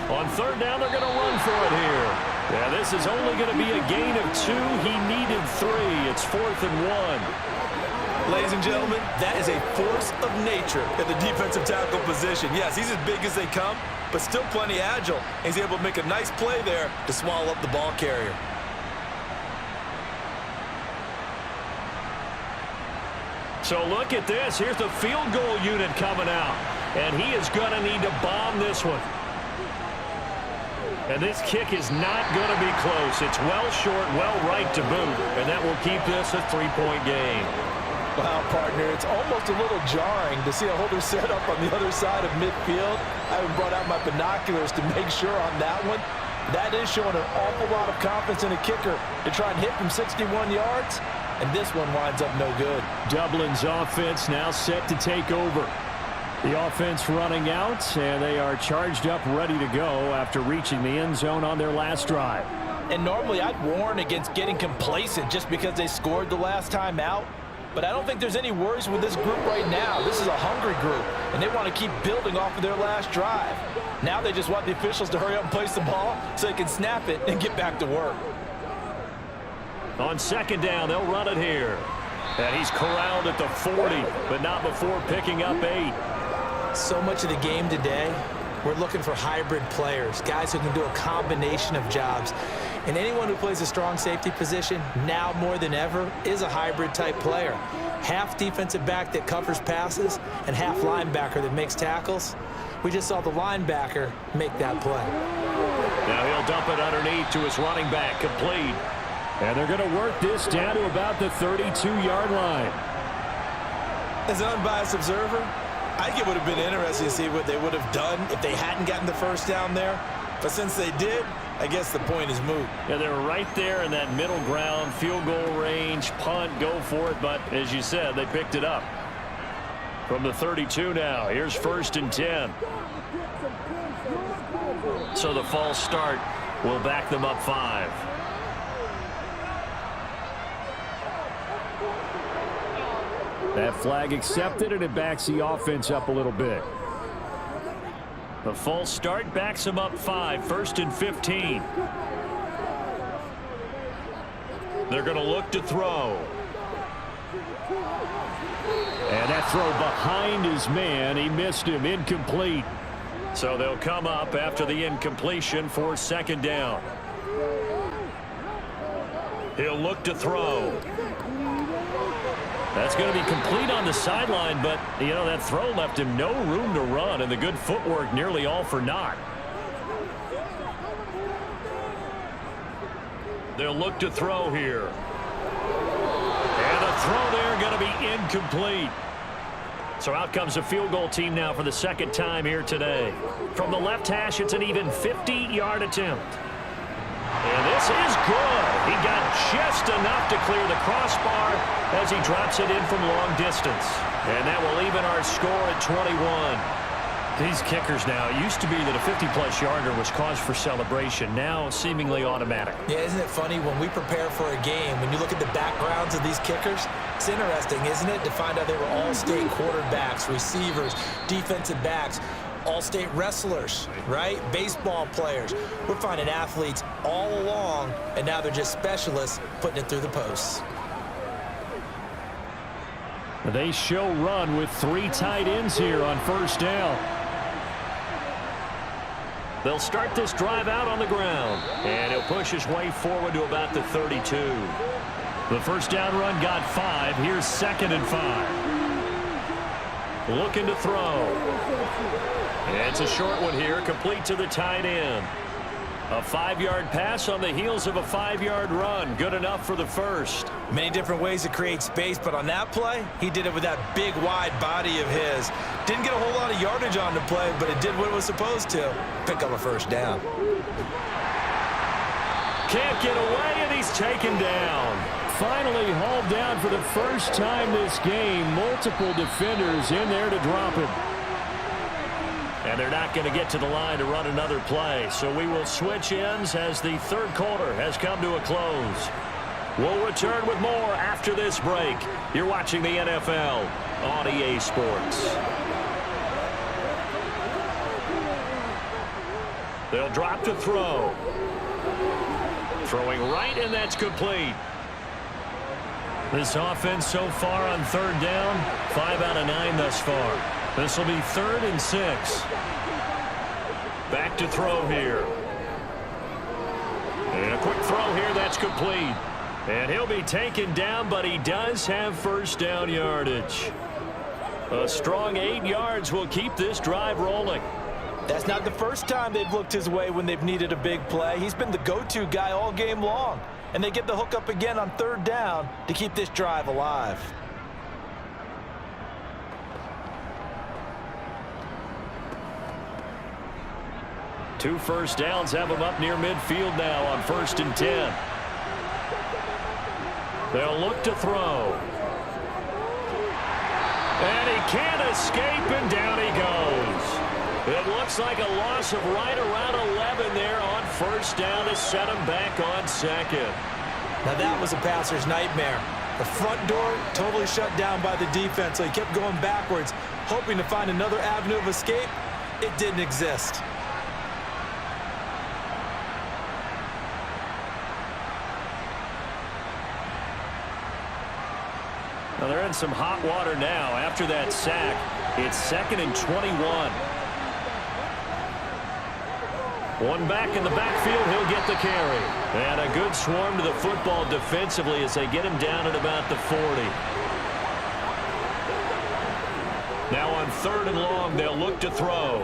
On 3rd down, they're going to run for it here. Yeah, this is only going to be a gain of 2. He needed 3. It's 4th and 1. Ladies and gentlemen, that is a force of nature at the defensive tackle position. Yes, he's as big as they come, but still plenty agile. He's able to make a nice play there to swallow up the ball carrier. So look at this. Here's the field goal unit coming out. And he is going to need to bomb this one. And this kick is not going to be close. It's well short, well right to boot. And that will keep this a 3-point game. Wow, partner, it's almost a little jarring to see a holder set up on the other side of midfield. I haven't brought out my binoculars to make sure on that one. That is showing an awful lot of confidence in a kicker to try and hit from 61 yards. And this one winds up no good. Dublin's offense now set to take over. The offense running out, and they are charged up, ready to go after reaching the end zone on their last drive. And normally I'd warn against getting complacent just because they scored the last time out. But I don't think there's any worries with this group right now. This is a hungry group, and they want to keep building off of their last drive. Now they just want the officials to hurry up and place the ball so they can snap it and get back to work. On 2nd down, they'll run it here. And he's corralled at the 40, but not before picking up 8. So much of the game today, we're looking for hybrid players, guys who can do a combination of jobs. And anyone who plays a strong safety position, now more than ever, is a hybrid-type player. Half defensive back that covers passes and half linebacker that makes tackles. We just saw the linebacker make that play. Now he'll dump it underneath to his running back, complete. And they're going to work this down to about the 32-yard line. As an unbiased observer, I think it would have been interesting to see what they would have done if they hadn't gotten the first down there. But since they did, I guess the point is moot. Yeah, they were right there in that middle ground, field goal range, punt, go for it. But as you said, they picked it up. From the 32 now, here's 1st and 10. So the false start will back them up 5. That flag accepted, and it backs the offense up a little bit. The false start backs them up 5, 1st and 15. They're going to look to throw. And that throw behind his man. He missed him. Incomplete. So they'll come up after the incompletion for 2nd down. He'll look to throw. That's going to be complete on the sideline, but, you know, that throw left him no room to run, and the good footwork nearly all for naught. They'll look to throw here. And the throw there going to be incomplete. So out comes the field goal team now for the 2nd time here today. From the left hash, it's an even 50-yard attempt. And this is good. He got just enough to clear the crossbar as he drops it in from long distance. And that will even our score at 21. These kickers now, it used to be that a 50-plus yarder was cause for celebration. Now seemingly automatic. Yeah, isn't it funny when we prepare for a game, when you look at the backgrounds of these kickers, it's interesting, isn't it, to find out they were all-state quarterbacks, receivers, defensive backs, all-state wrestlers, right? Baseball players. We're finding athletes all along, and now they're just specialists putting it through the posts. They show run with 3 tight ends here on 1st down. They'll start this drive out on the ground, and he'll push his way forward to about the 32. The 1st down run got 5. Here's 2nd and 5. Looking to throw. It's a short one here, complete to the tight end. A 5-yard pass on the heels of a 5-yard run. Good enough for the 1st. Many different ways to create space, but on that play, he did it with that big, wide body of his. Didn't get a whole lot of yardage on the play, but it did what it was supposed to. Pick up a 1st down. Can't get away, and he's taken down. Finally hauled down for the first time this game. Multiple defenders in there to drop him. And they're not going to get to the line to run another play. So we will switch ends as the third quarter has come to a close. We'll return with more after this break. You're watching the NFL on EA Sports. They'll drop to throw. Throwing right, and that's complete. This offense so far on third down, 5 out of 9 thus far. This will be 3rd and 6. Back to throw here. And a quick throw here, that's complete. And he'll be taken down, but he does have first down yardage. A strong 8 yards will keep this drive rolling. That's not the first time they've looked his way when they've needed a big play. He's been the go-to guy all game long. And they get the hook up again on third down to keep this drive alive. Two first downs have him up near midfield now on 1st and 10. They'll look to throw. And he can't escape, and down he goes. It looks like a loss of right around 11 there on first down to set him back on 2nd. Now that was a passer's nightmare. The front door totally shut down by the defense, so he kept going backwards, hoping to find another avenue of escape. It didn't exist. Now they're in some hot water now after that sack. It's 2nd and 21. One back in the backfield, he'll get the carry. And a good swarm to the football defensively as they get him down at about the 40. Now on 3rd and long, they'll look to throw.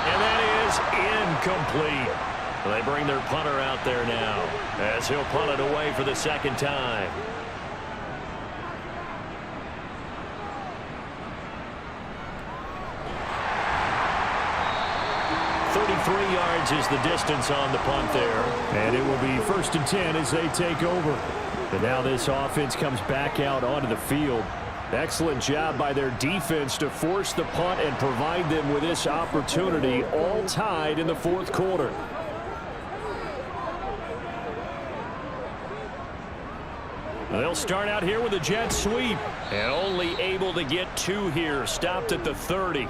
And that is incomplete. They bring their punter out there now as he'll punt it away for the 2nd time. 33 yards is the distance on the punt there. And it will be 1st and 10 as they take over. And now this offense comes back out onto the field. Excellent job by their defense to force the punt and provide them with this opportunity, all tied in the 4th quarter. They'll start out here with a jet sweep. And only able to get 2 here. Stopped at the 30.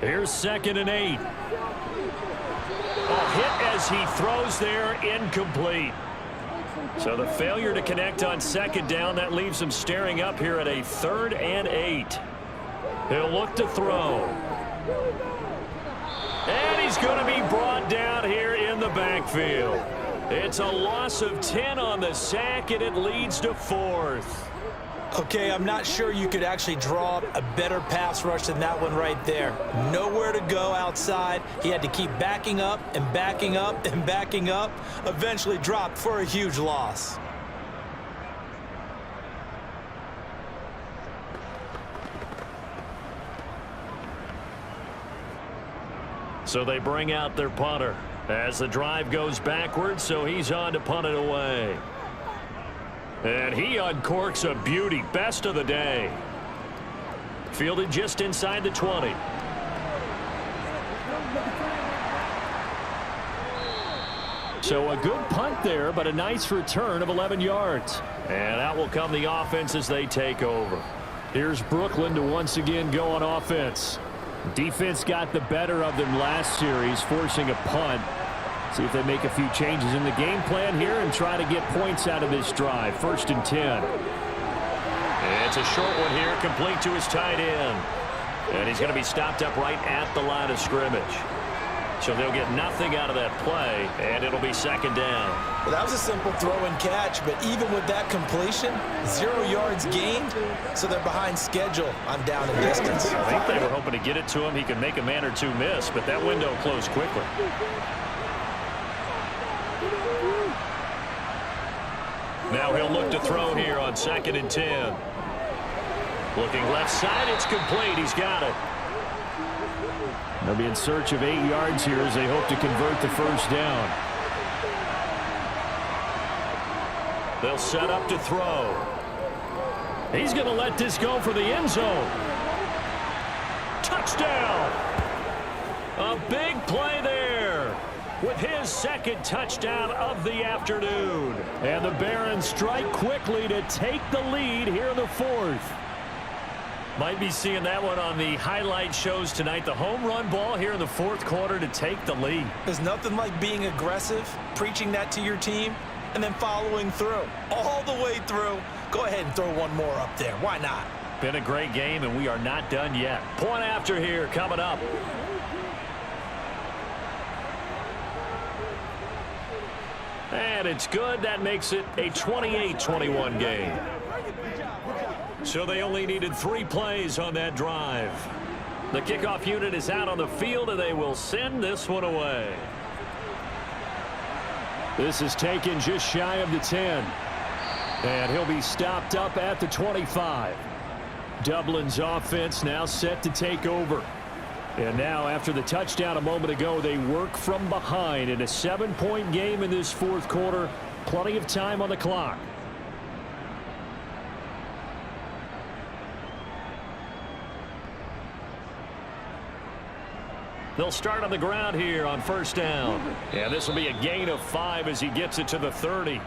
Here's 2nd and 8. A hit as he throws there, incomplete. So the failure to connect on 2nd down, that leaves him staring up here at a 3rd and 8. He'll look to throw. And he's going to be brought down here in the backfield. It's a loss of 10 on the sack, and it leads to 4th. Okay, I'm not sure you could actually draw up a better pass rush than that one right there. Nowhere to go outside. He had to keep backing up and backing up and backing up. Eventually dropped for a huge loss. So they bring out their punter as the drive goes backwards, so he's on to punt it away. And he uncorks a beauty. Best of the day. Fielded just inside the 20. So a good punt there, but a nice return of 11 yards. And out will come the offense as they take over. Here's Brooklyn to once again go on offense. Defense got the better of them last series, forcing a punt. See if they make a few changes in the game plan here and try to get points out of this drive. 1st and 10. It's a short one here, complete to his tight end. And he's going to be stopped up right at the line of scrimmage. So they'll get nothing out of that play, and it'll be 2nd down. Well, that was a simple throw and catch, but even with that completion, 0 yards gained, so they're behind schedule on down and distance. I think they were hoping to get it to him. He could make a man or two miss, but that window closed quickly. Now he'll look to throw here on 2nd and 10. Looking left side, it's complete. He's got it. They'll be in search of 8 yards here as they hope to convert the first down. They'll set up to throw. He's going to let this go for the end zone. Touchdown! A big play there with his second touchdown of the afternoon. And the Barons strike quickly to take the lead here in the fourth. Might be seeing that one on the highlight shows tonight. The home run ball here in the fourth quarter to take the lead. There's nothing like being aggressive, preaching that to your team, and then following through. All the way through. Go ahead and throw one more up there. Why not? Been a great game, and we are not done yet. Point after here coming up. And it's good. That makes it a 28-21 game. So they only needed 3 plays on that drive. The kickoff unit is out on the field, and they will send this one away. This is taken just shy of the 10. And he'll be stopped up at the 25. Dublin's offense now set to take over. And now, after the touchdown a moment ago, they work from behind in a 7-point game in this fourth quarter. Plenty of time on the clock. They'll start on the ground here on first down. And this will be a gain of 5 as he gets it to the 30.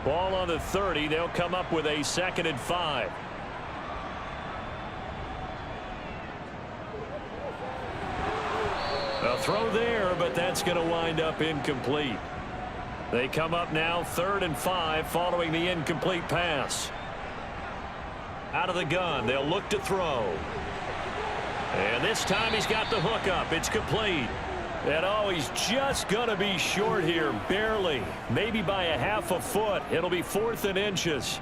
Ball on the 30. They'll come up with a 2nd and 5. A throw there, but that's going to wind up incomplete. They come up now 3rd and 5 following the incomplete pass. Out of the gun, they'll look to throw. And this time he's got the hook up. It's complete. And oh, he's just going to be short here, barely. Maybe by a half a foot. It'll be 4th and inches.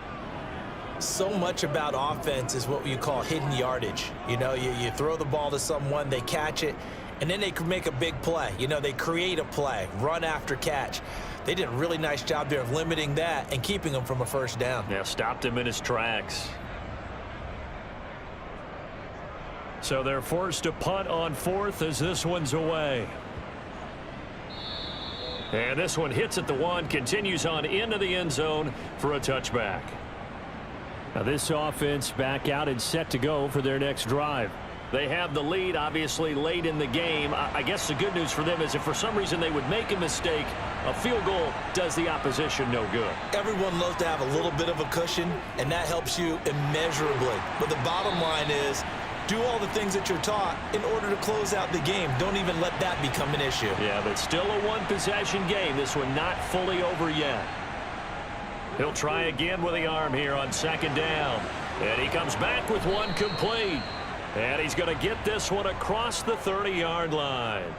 So much about offense is what you call hidden yardage. You know, you throw the ball to someone, they catch it, and then they can make a big play. You know, they create a play, run after catch. They did a really nice job there of limiting that and keeping him from a first down. Yeah, stopped him in his tracks. So they're forced to punt on 4th as this one's away. And this one hits at the 1, continues on into the end zone for a touchback. Now this offense back out and set to go for their next drive. They have the lead, obviously, late in the game. I guess the good news for them is if for some reason they would make a mistake, a field goal does the opposition no good. Everyone loves to have a little bit of a cushion, and that helps you immeasurably. But the bottom line is, do all the things that you're taught in order to close out the game. Don't even let that become an issue. Yeah, but still a one-possession game. This one not fully over yet. He'll try again with the arm here on 2nd down. And he comes back with one complete. And he's going to get this one across the 30-yard line.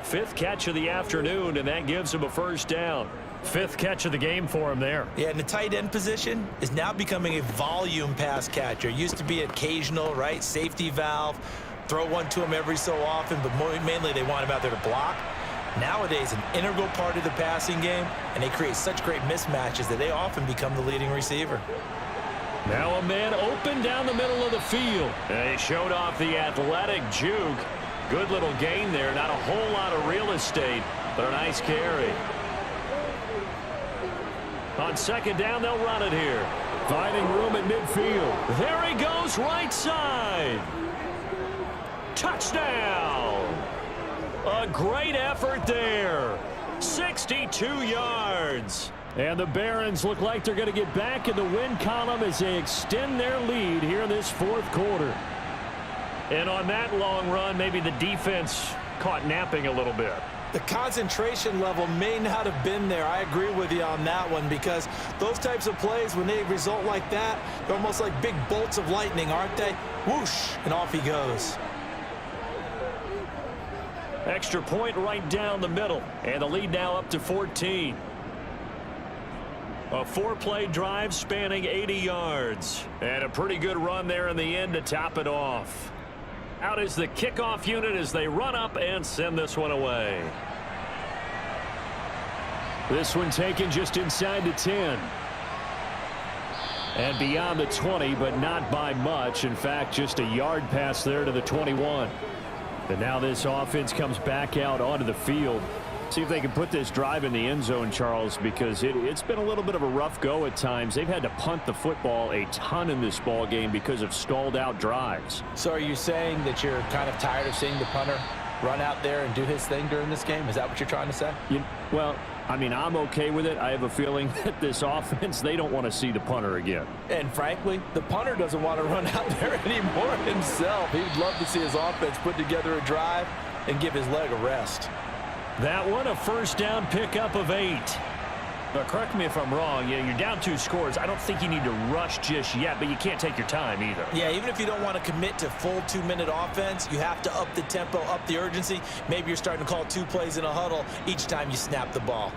5th catch of the afternoon, and that gives him a first down. 5th catch of the game for him there. Yeah, and the tight end position is now becoming a volume pass catcher. Used to be occasional, right? Safety valve. Throw one to him every so often, but mainly they want him out there to block. Nowadays, an integral part of the passing game, and they create such great mismatches that they often become the leading receiver. Now a man open down the middle of the field. And he showed off the athletic juke. Good little gain there. Not a whole lot of real estate, but a nice carry. On 2nd down, they'll run it here. Finding room at midfield. There he goes, right side. Touchdown. A great effort there. 62 yards. And the Barons look like they're going to get back in the win column as they extend their lead here in this fourth quarter. And on that long run, maybe the defense caught napping a little bit. The concentration level may not have been there. I agree with you on that one, because those types of plays, when they result like that, they're almost like big bolts of lightning, aren't they? Whoosh, and off he goes. Extra point right down the middle, and the lead now up to 14. A 4-play drive spanning 80 yards, and a pretty good run there in the end to top it off. Out is the kickoff unit as they run up and send this one away. This one taken just inside the 10. And beyond the 20, but not by much. In fact, just a yard pass there to the 21. And now this offense comes back out onto the field. See if they can put this drive in the end zone, Charles, because it's been a little bit of a rough go at times. They've had to punt the football a ton in this ball game because of stalled out drives. So are you saying that you're kind of tired of seeing the punter run out there and do his thing during this game? Is that what you're trying to say? Well, I mean, I'm okay with it. I have a feeling that this offense, they don't want to see the punter again. And frankly, the punter doesn't want to run out there anymore himself. He'd love to see his offense put together a drive and give his leg a rest. That one, a first down pickup of 8. Now, correct me if I'm wrong. You're down 2 scores. I don't think you need to rush just yet, but you can't take your time either. Yeah, even if you don't want to commit to full 2-minute offense, you have to up the tempo, up the urgency. Maybe you're starting to call 2 plays in a huddle each time you snap the ball.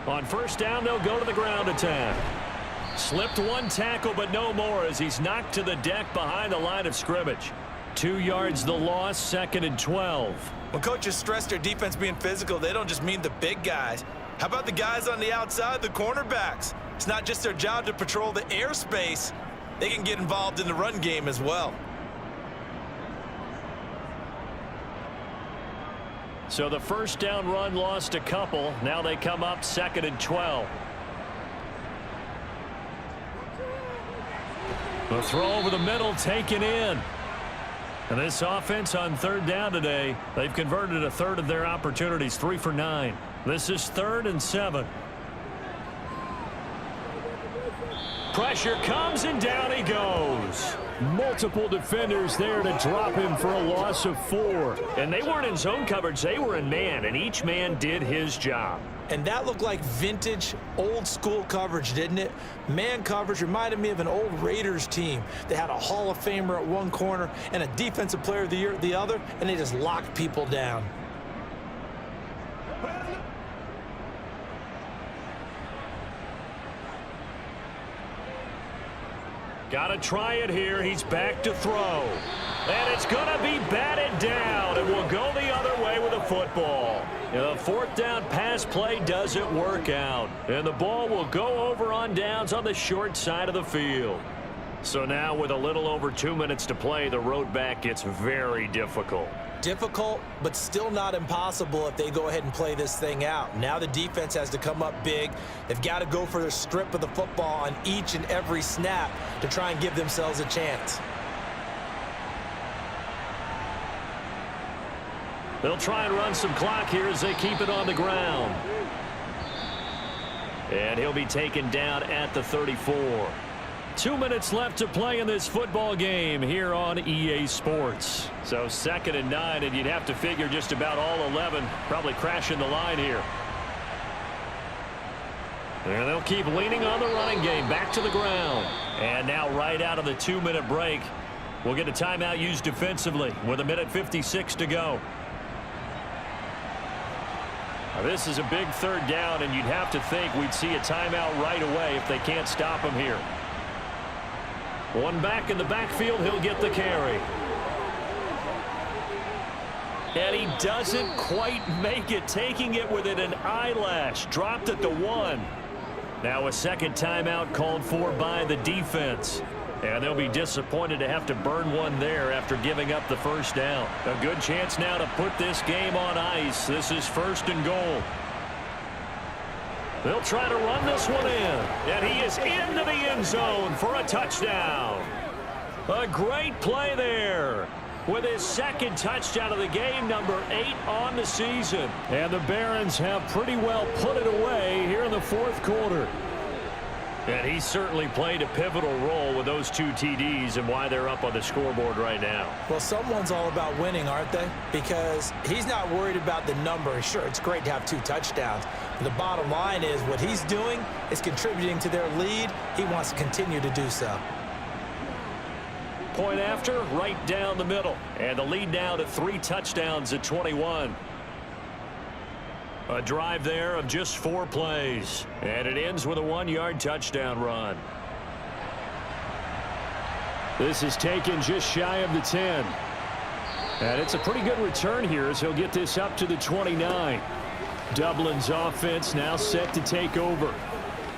On first down, they'll go to the ground attack. Slipped 1 tackle, but no more as he's knocked to the deck behind the line of scrimmage. 2 yards the loss, 2nd and 12. When coaches stress their defense being physical, they don't just mean the big guys. How about the guys on the outside, the cornerbacks? It's not just their job to patrol the airspace. They can get involved in the run game as well. So the first down run lost a couple. Now they come up 2nd and 12. The throw over the middle taken in. And this offense on 3rd down today, they've converted a third of their opportunities, 3 for 9. This is 3rd and 7. Pressure comes and down he goes. Multiple defenders there to drop him for a loss of 4. And they weren't in zone coverage, they were in man, and each man did his job. And that looked like vintage, old-school coverage, didn't it? Man coverage reminded me of an old Raiders team. They had a Hall of Famer at one corner and a Defensive Player of the Year at the other, and they just locked people down. Got to try it here. He's back to throw. And it's going to be batted down, and we'll go the other way with the football. The 4th down pass play doesn't work out, and the ball will go over on downs on the short side of the field. So now with a little over 2 minutes to play, the road back gets very difficult. Difficult, but still not impossible if they go ahead and play this thing out. Now the defense has to come up big. They've got to go for the strip of the football on each and every snap to try and give themselves a chance. They'll try and run some clock here as they keep it on the ground. And he'll be taken down at the 34. 2 minutes left to play in this football game here on EA Sports. So 2nd and 9, and you'd have to figure just about all 11 probably crashing the line here. And they'll keep leaning on the running game, back to the ground. And now right out of the 2-minute break, we'll get a timeout used defensively with 1:56 to go. Now this is a big 3rd down, and you'd have to think we'd see a timeout right away if they can't stop him here. One back in the backfield, he'll get the carry. And he doesn't quite make it, taking it within an eyelash. Dropped at the 1. Now a 2nd timeout called for by the defense. And they'll be disappointed to have to burn one there after giving up the first down. A good chance now to put this game on ice. This is 1st and goal. They'll try to run this one in. And he is into the end zone for a touchdown. A great play there with his 2nd touchdown of the game, number 8 on the season. And the Barons have pretty well put it away here in the 4th quarter. And he certainly played a pivotal role with those 2 TDs and why they're up on the scoreboard right now. Well, someone's all about winning, aren't they? Because he's not worried about the number. Sure, it's great to have 2 touchdowns. But the bottom line is what he's doing is contributing to their lead. He wants to continue to do so. Point after, right down the middle. And the lead now to 3 touchdowns at 21. A drive there of just 4 plays. And it ends with a 1-yard touchdown run. This is taken just shy of the 10. And it's a pretty good return here as he'll get this up to the 29. Dublin's offense now set to take over.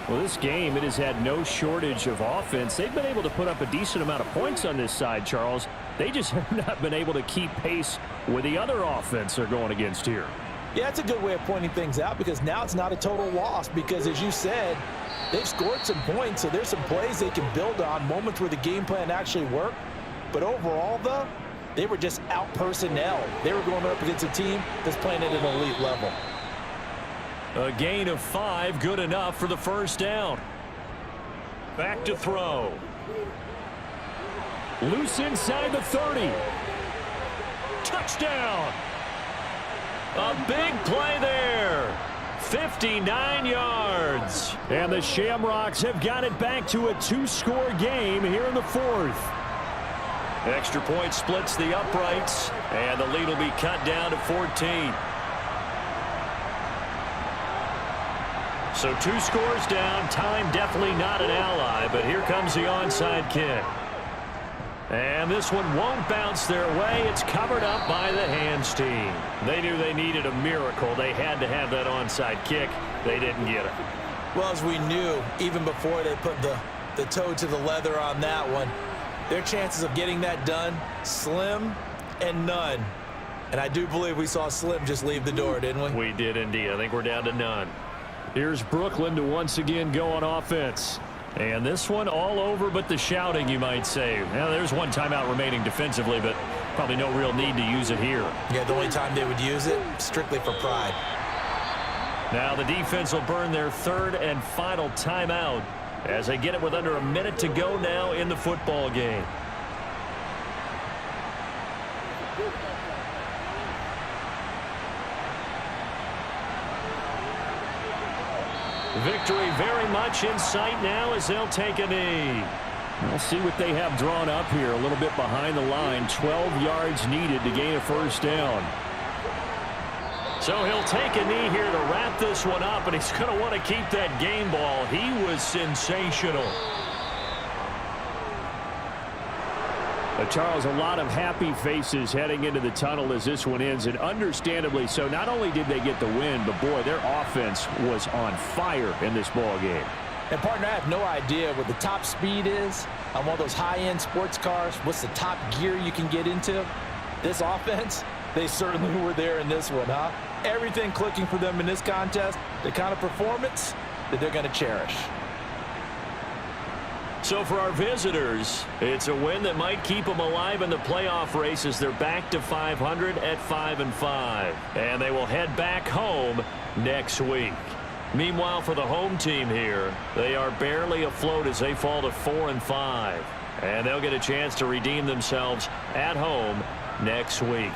Well, this game, it has had no shortage of offense. They've been able to put up a decent amount of points on this side, Charles. They just have not been able to keep pace with the other offense they're going against here. Yeah, it's a good way of pointing things out because now it's not a total loss because, as you said, they've scored some points, so there's some plays they can build on, moments where the game plan actually worked. But overall, though, they were just out-personnel. They were going up against a team that's playing at an elite level. A gain of 5, good enough for the first down. Back to throw. Loose inside the 30. Touchdown. A big play there. 59 yards. And the Shamrocks have got it back to a 2-score game here in the 4th. Extra point splits the uprights, and the lead will be cut down to 14. So 2 scores down. Time definitely not an ally, but here comes the onside kick. And this one won't bounce their way. It's covered up by the hands team. They knew they needed a miracle. They had to have that onside kick. They didn't get it. Well, as we knew, even before they put the toe to the leather on that one, their chances of getting that done, slim and none. And I do believe we saw Slim just leave the door, didn't we? We did indeed. I think we're down to none. Here's Brooklyn to once again go on offense. And this one all over but the shouting, you might say. Now, there's one timeout remaining defensively, but probably no real need to use it here. Yeah, the only time they would use it, strictly for pride. Now the defense will burn their 3rd and final timeout as they get it with under a minute to go now in the football game. Victory very much in sight now as they'll take a knee. We'll see what they have drawn up here. A little bit behind the line. 12 yards needed to gain a first down. So he'll take a knee here to wrap this one up, and he's going to want to keep that game ball. He was sensational. Charles, a lot of happy faces heading into the tunnel as this one ends, and understandably so. Not only did they get the win, but boy, their offense was on fire in this ball game. And partner, I have no idea what the top speed is on one of those high-end sports cars. What's the top gear you can get into? This offense, they certainly were there in this one, huh? Everything clicking for them in this contest, the kind of performance that they're going to cherish. So for our visitors, it's a win that might keep them alive in the playoff race as they're back to 500 at 5-5. And they will head back home next week. Meanwhile, for the home team here, they are barely afloat as they fall to 4-5. And they'll get a chance to redeem themselves at home next week.